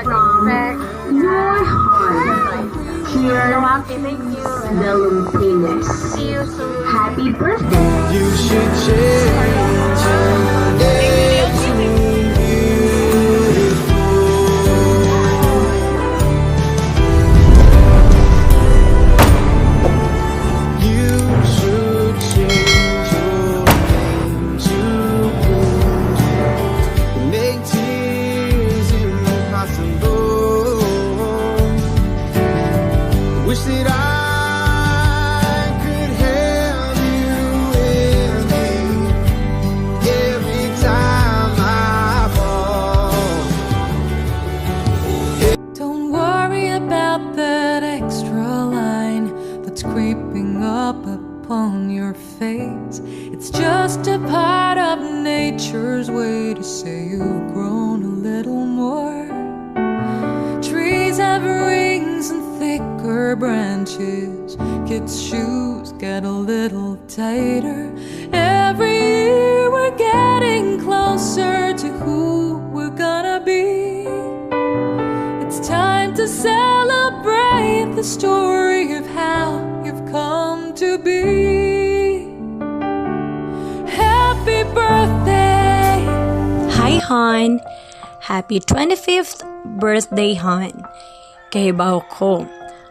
from your heart. Here, the Lumpinas. Happy birthday! You should change your name to beautiful. You should change your name to blue. Make tears impossible. Wish that I could have you with me every time I fall. Don't worry about that extra line that's creeping up upon your face. It's just a part of nature's way to say you've grown a little more. Trees have rings and thicker branches. Kids' shoes get a little tighter. Every year we're getting closer to who we're gonna be. It's time to celebrate the story of how you've come to be. Happy birthday! Hi, hon! Happy 25th birthday, hon! Kahibaw ko,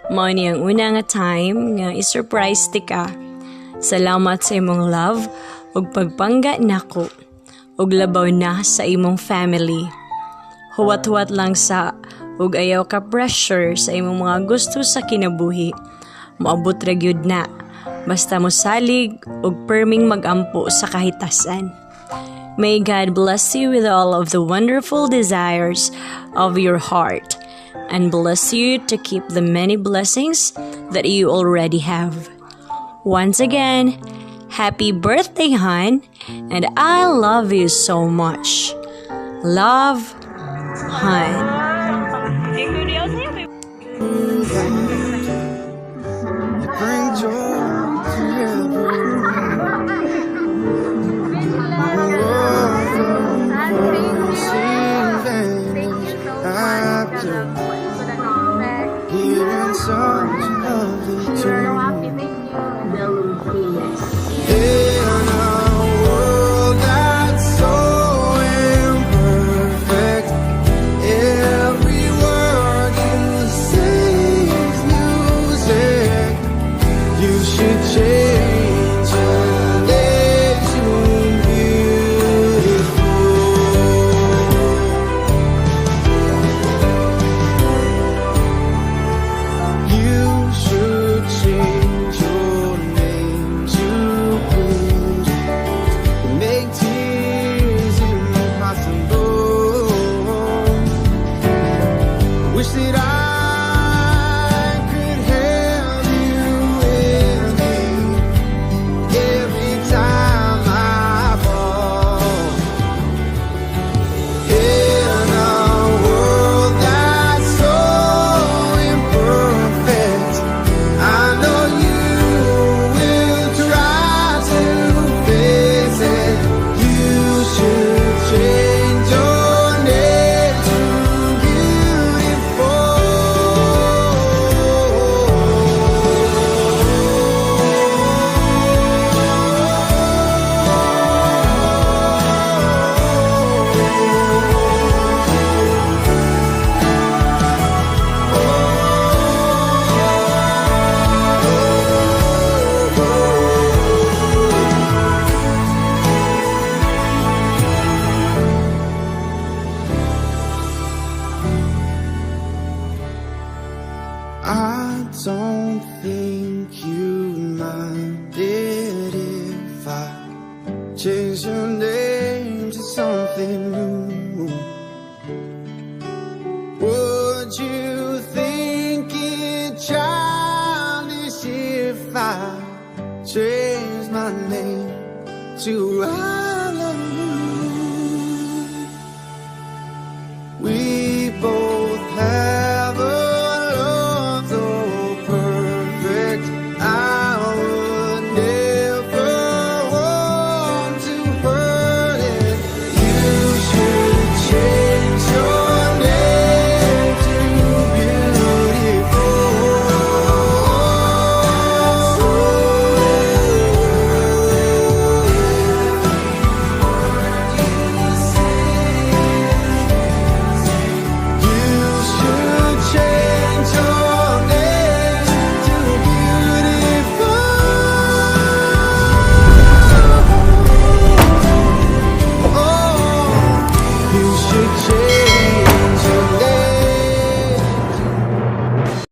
mao ni ang una nga time nga i-surprise ti ka. Salamat sa imong love ug pagpangga nako ug labaw na sa imong family. Huwat-huwat lang sa ug ayaw ka pressure sa imong mga gusto sa kinabuhi. Moabot ra gyud na. Basta mo salig ug perming magampo sa kahitasan. May God bless you with all of the wonderful desires of your heart and bless you to keep the many blessings that you already have. Once again, happy birthday, hon, and I love you so much. Love, hon. Bring joy to hearing songs you love too. The Lumpinas. In a world that's so imperfect, every word you say is music. You should change your name to beautiful. You should change your name to blues. Make tears impossible. Wish that I could have you with me every time I fall. In a world that's so imperfect, I know you will try to fix it. You should change your name to I don't think you minded if I change your name to something new. Would you think it childish if I changed my name to I?